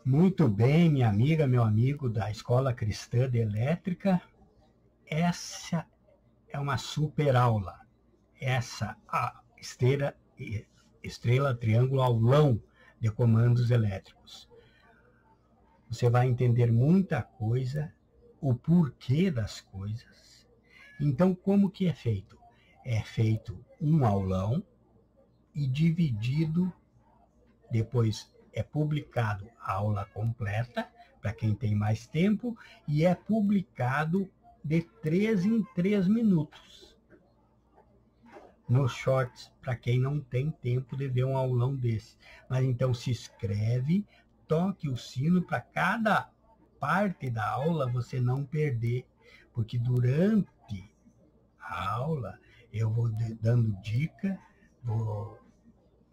Muito bem, minha amiga, meu amigo da Escola Cristã de Elétrica. Essa é uma super aula. Essa a estrela, triângulo, aulão de comandos elétricos. Você vai entender muita coisa, o porquê das coisas. Então, como que é feito? É feito um aulão e dividido, depois é publicado a aula completa, para quem tem mais tempo, e é publicado de 3 em 3 minutos. Nos shorts, para quem não tem tempo de ver um aulão desse. Mas então se inscreve, toque o sino para cada parte da aula você não perder, porque durante a aula eu vou dando dica, vou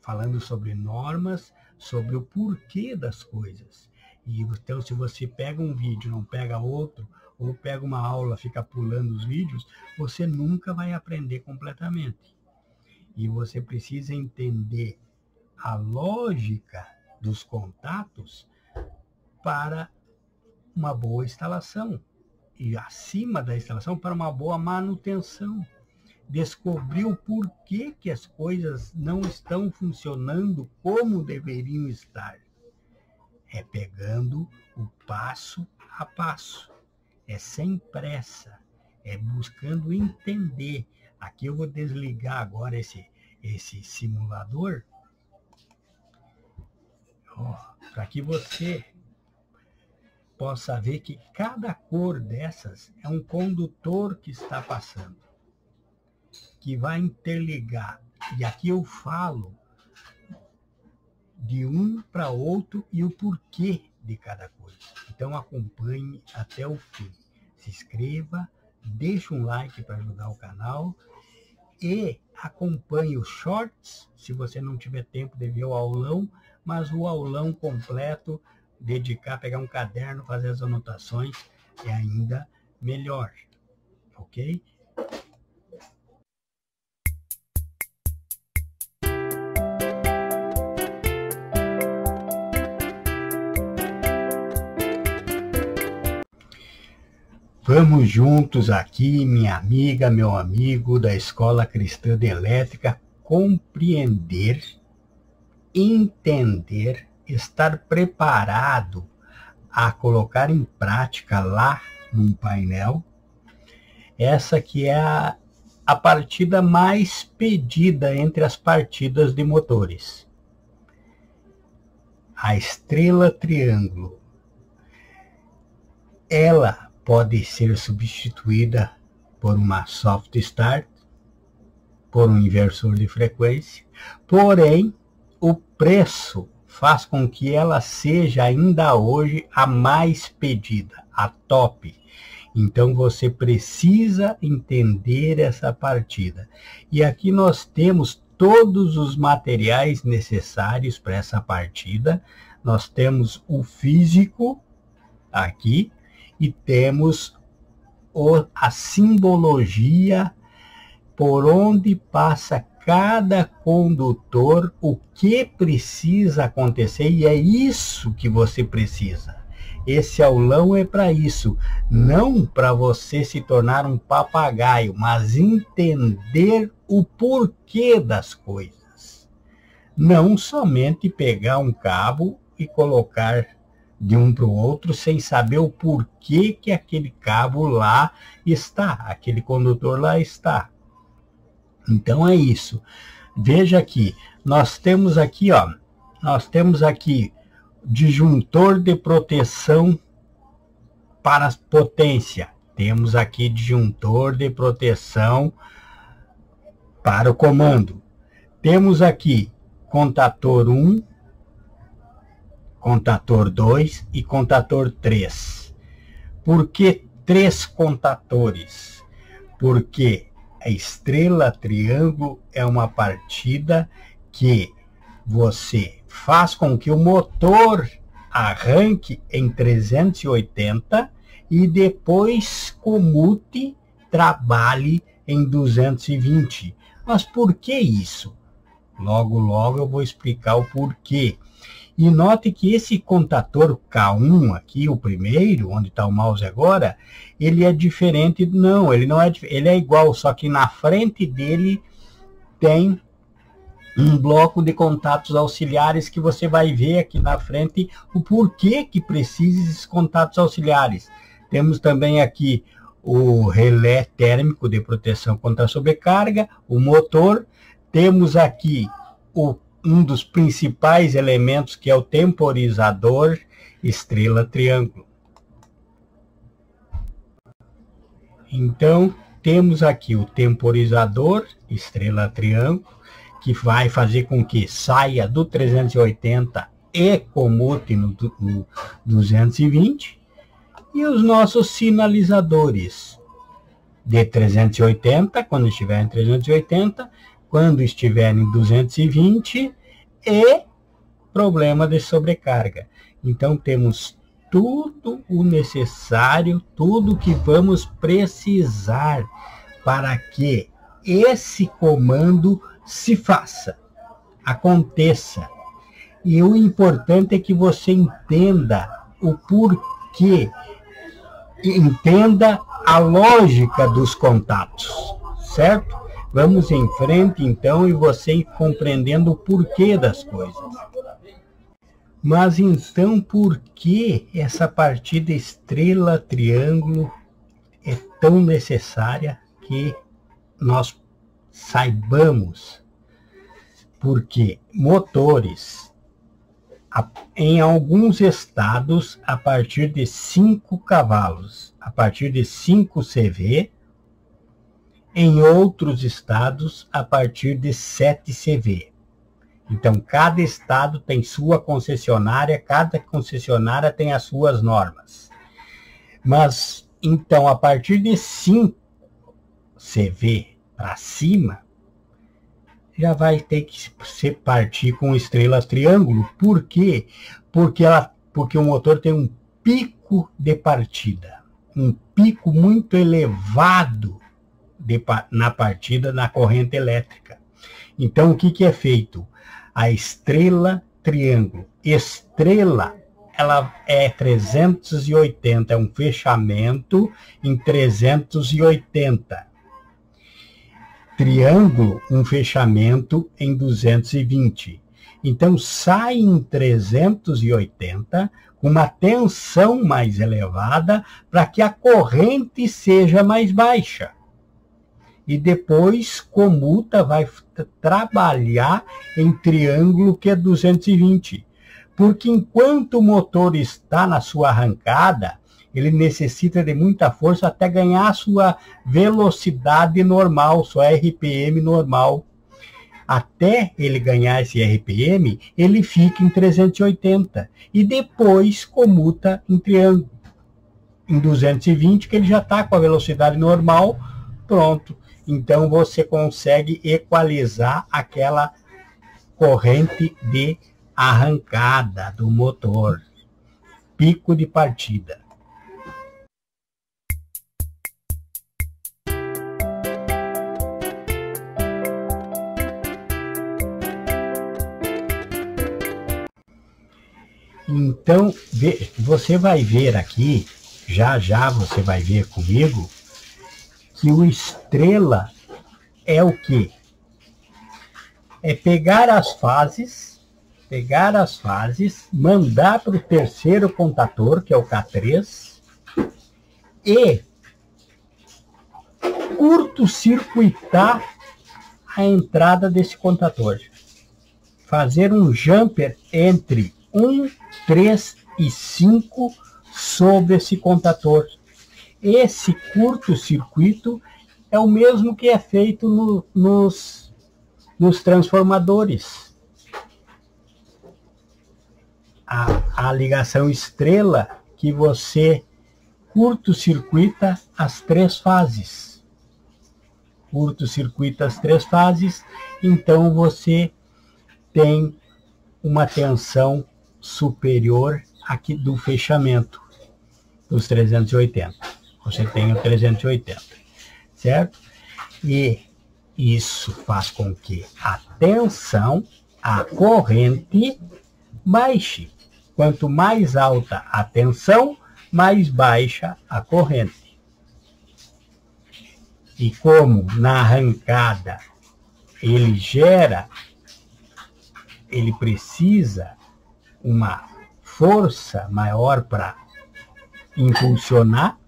falando sobre normas, sobre o porquê das coisas. E então, se você pega um vídeo, não pega outro, ou pega uma aula, fica pulando os vídeos, você nunca vai aprender completamente. E você precisa entender a lógica dos contatos para uma boa instalação. E acima da instalação, para uma boa manutenção. Descobrir o porquê que as coisas não estão funcionando como deveriam estar. É pegando o passo a passo. É sem pressa. É buscando entender. Aqui eu vou desligar agora esse simulador. Para que você possa ver que cada cor dessas é um condutor que está passando, que vai interligar. E aqui eu falo de um para outro e o porquê de cada coisa. Então acompanhe até o fim. Se inscreva, deixe um like para ajudar o canal e acompanhe os shorts, se você não tiver tempo de ver o aulão, mas o aulão completo, pegar um caderno, fazer as anotações, é ainda melhor, ok? Vamos juntos aqui, minha amiga, meu amigo da Escola Cristã de Elétrica, compreender, entender, estar preparado a colocar em prática lá num painel. Essa que é a partida mais pedida entre as partidas de motores. A estrela triângulo. Ela pode ser substituída por uma soft start, por um inversor de frequência, porém o preço faz com que ela seja ainda hoje a mais pedida, a top. Então você precisa entender essa partida. E aqui nós temos todos os materiais necessários para essa partida. Nós temos o físico aqui, e temos a simbologia por onde passa cada condutor, o que precisa acontecer, e é isso que você precisa. Esse aulão é para isso, não para você se tornar um papagaio, mas entender o porquê das coisas. Não somente pegar um cabo e colocar de um para o outro, sem saber o porquê que aquele cabo lá está, aquele condutor lá está. Então é isso. Veja aqui, nós temos aqui disjuntor de proteção para potência. Temos aqui disjuntor de proteção para o comando. Temos aqui contator 1, contator 2 e contator 3. Por que 3 contatores? Porque a estrela triângulo é uma partida que você faz com que o motor arranque em 380 e depois comute, trabalhe em 220. Mas por que isso? Logo eu vou explicar o porquê. E note que esse contator K1 aqui, o primeiro, onde está o mouse agora, ele é diferente. Não, ele não é, ele é igual, só que na frente dele tem um bloco de contatos auxiliares que você vai ver aqui na frente o porquê que precisa desses contatos auxiliares. Temos também aqui o relé térmico de proteção contra a sobrecarga, o motor. Temos aqui um dos principais elementos, que é o temporizador estrela-triângulo. Então, temos aqui o temporizador estrela-triângulo, que vai fazer com que saia do 380 e comute no 220. E os nossos sinalizadores de 380, quando estiver em 380, quando estiver em 220 e problema de sobrecarga. Então, temos tudo o necessário, tudo que vamos precisar para que esse comando se faça, aconteça. E o importante é que você entenda o porquê, entenda a lógica dos contatos, certo? Vamos em frente, então, e você compreendendo o porquê das coisas. Mas, então, por que essa partida estrela-triângulo é tão necessária que nós saibamos? Porque motores, em alguns estados, a partir de 5 cavalos, a partir de 5 CV, em outros estados, a partir de 7 CV. Então, cada estado tem sua concessionária, cada concessionária tem as suas normas. Mas, então, a partir de 5 CV para cima, já vai ter que se partir com estrelas triângulo. Por quê? Porque o motor tem um pico de partida, um pico muito elevado na partida na corrente elétrica. Então, o que é feito? A estrela triângulo. Estrela, ela é 380, é um fechamento em 380. Triângulo, um fechamento em 220. Então, sai em 380 com uma tensão mais elevada para que a corrente seja mais baixa. E depois, comuta, vai trabalhar em triângulo, que é 220. Porque enquanto o motor está na sua arrancada, ele necessita de muita força até ganhar a sua velocidade normal, sua RPM normal. Até ele ganhar esse RPM, ele fica em 380. E depois comuta em triângulo. Em 220, que ele já está com a velocidade normal, pronto. Então, você consegue equalizar aquela corrente de arrancada do motor. Pico de partida. Então, você vai ver aqui, já você vai ver comigo, que o estrela é o quê? É pegar as fases, mandar para o terceiro contator, que é o K3, e curto-circuitar a entrada desse contator. Fazer um jumper entre 1, 3 e 5 sobre esse contator. Esse curto-circuito é o mesmo que é feito nos transformadores. A ligação estrela, que você curto-circuita as 3 fases. Curto-circuita as 3 fases, então você tem uma tensão superior aqui do fechamento dos 380. Você tem o 380, certo? E isso faz com que a tensão, a corrente, baixe. Quanto mais alta a tensão, mais baixa a corrente. E como na arrancada ele precisa uma força maior para impulsionar,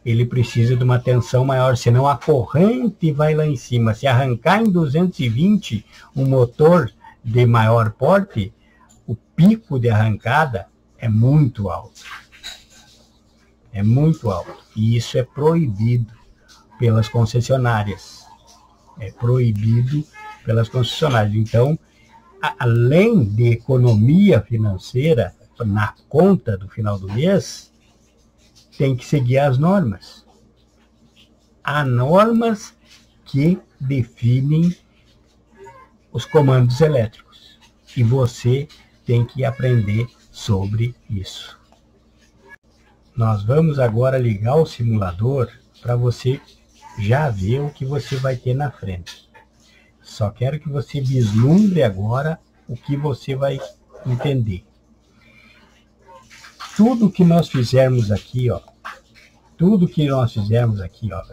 ele precisa de uma tensão maior, senão a corrente vai lá em cima. Se arrancar em 220 um motor de maior porte, o pico de arrancada é muito alto. É muito alto. E isso é proibido pelas concessionárias. É proibido pelas concessionárias. Então, além de economia financeira na conta do final do mês, tem que seguir as normas. Há normas que definem os comandos elétricos. E você tem que aprender sobre isso. Nós vamos agora ligar o simulador para você já ver o que você vai ter na frente. Só quero que você vislumbre agora o que você vai entender. Tudo que nós fizermos aqui, ó,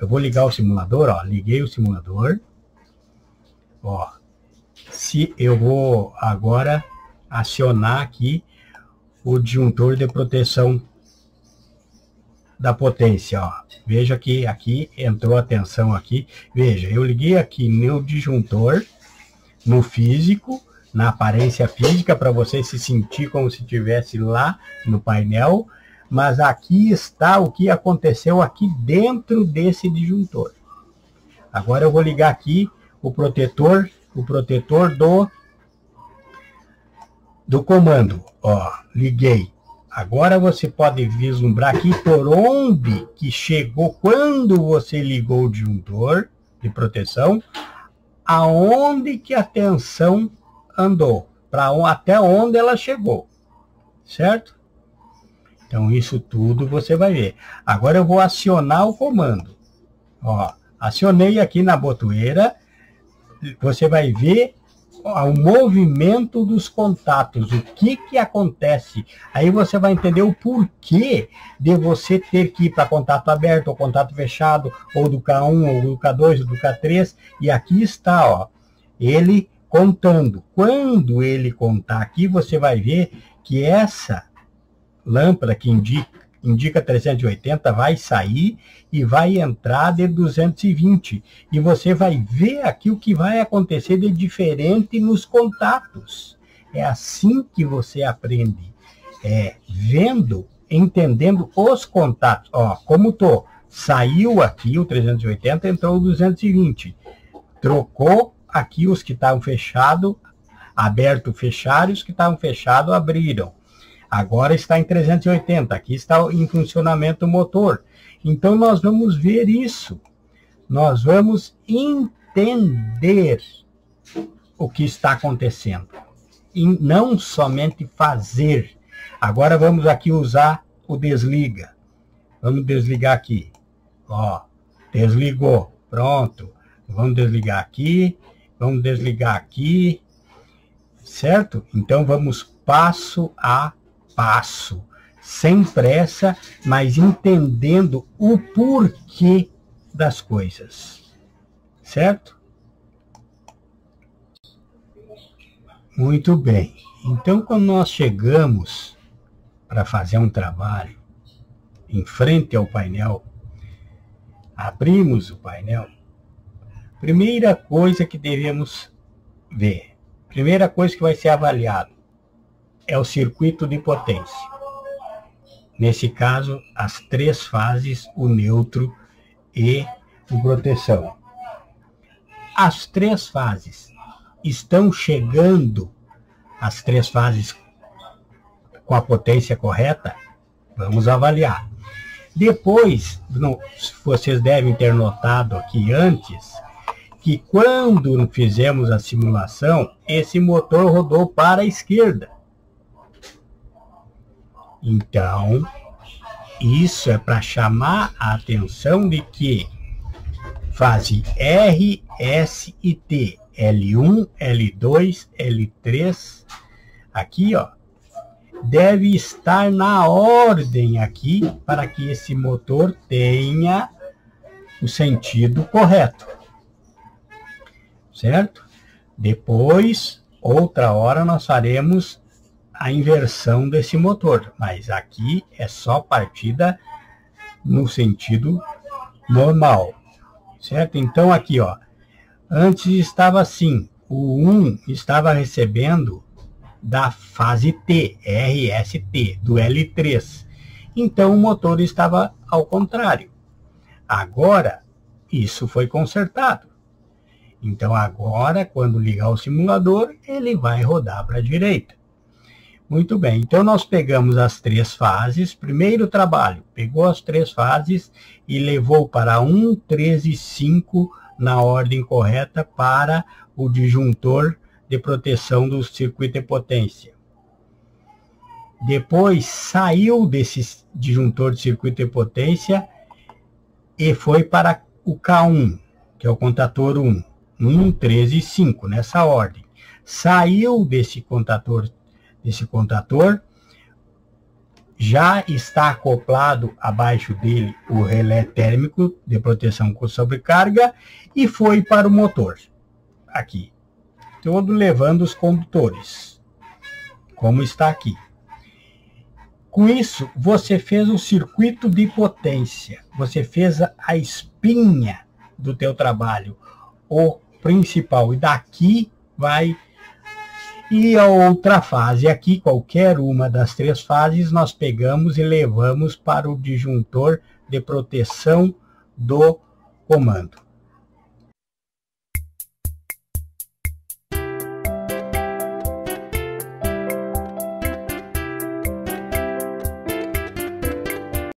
eu vou ligar o simulador, ó, liguei o simulador, ó, se eu vou agora acionar aqui o disjuntor de proteção da potência, ó. Veja que aqui entrou a tensão aqui. Veja, eu liguei aqui no disjuntor, no físico, na aparência física, para você se sentir como se estivesse lá no painel, mas aqui está o que aconteceu aqui dentro desse disjuntor. Agora eu vou ligar aqui o protetor do comando, ó, liguei. Agora você pode vislumbrar aqui por onde que chegou quando você ligou o disjuntor de proteção, aonde que a tensão andou, até onde ela chegou, certo? Então isso tudo você vai ver. Agora eu vou acionar o comando. Ó, acionei aqui na botoeira, você vai ver o movimento dos contatos, o que que acontece. Aí você vai entender o porquê de você ter que ir para contato aberto ou contato fechado, ou do K1, ou do K2, ou do K3, e aqui está, ó, ele contando. Quando ele contar aqui, você vai ver que essa lâmpada que indica 380 vai sair e vai entrar de 220. E você vai ver aqui o que vai acontecer de diferente nos contatos. É assim que você aprende. Vendo, entendendo os contatos. Ó, como saiu aqui o 380, entrou o 220. Trocou aqui os que estavam fechados, aberto, fecharam, e os que estavam fechados, abriram. Agora está em 380, aqui está em funcionamento o motor. Então nós vamos ver isso. Nós vamos entender o que está acontecendo. E não somente fazer. Agora vamos aqui usar o desliga. Vamos desligar aqui. Ó, desligou. Pronto. Vamos desligar aqui. Vamos desligar aqui. Certo? Então vamos passo a passo, sem pressa, mas entendendo o porquê das coisas, certo? Muito bem. Então, quando nós chegamos para fazer um trabalho em frente ao painel, abrimos o painel, primeira coisa que devemos ver, primeira coisa que vai ser avaliado, é o circuito de potência. Nesse caso, as três fases, o neutro e o proteção. As três fases estão chegando, as três fases com a potência correta? Vamos avaliar. Depois, vocês devem ter notado aqui antes, que quando fizemos a simulação, esse motor rodou para a esquerda. Então, isso é para chamar a atenção de que fase R, S e T, L1, L2, L3, aqui, ó, deve estar na ordem aqui para que esse motor tenha o sentido correto, certo? Depois, outra hora, nós faremos a inversão desse motor, mas aqui é só partida no sentido normal, certo? Então aqui, ó, antes estava assim, o 1 estava recebendo da fase T, RST, do L3. Então o motor estava ao contrário. Agora, isso foi consertado. Então agora, quando ligar o simulador, ele vai rodar para a direita. Muito bem, então nós pegamos as 3 fases, primeiro trabalho, pegou as 3 fases e levou para 1, 3 e 5 na ordem correta para o disjuntor de proteção do circuito de potência. Depois saiu desse disjuntor de circuito de potência e foi para o K1, que é o contator 1, 1, 3 e 5, nessa ordem. Saiu desse contator, já está acoplado abaixo dele o relé térmico de proteção com sobrecarga e foi para o motor, aqui, todo levando os condutores, como está aqui. Com isso, você fez o circuito de potência, você fez a espinha do teu trabalho, o principal, e daqui vai. E a outra fase aqui, qualquer uma das 3 fases, nós pegamos e levamos para o disjuntor de proteção do comando.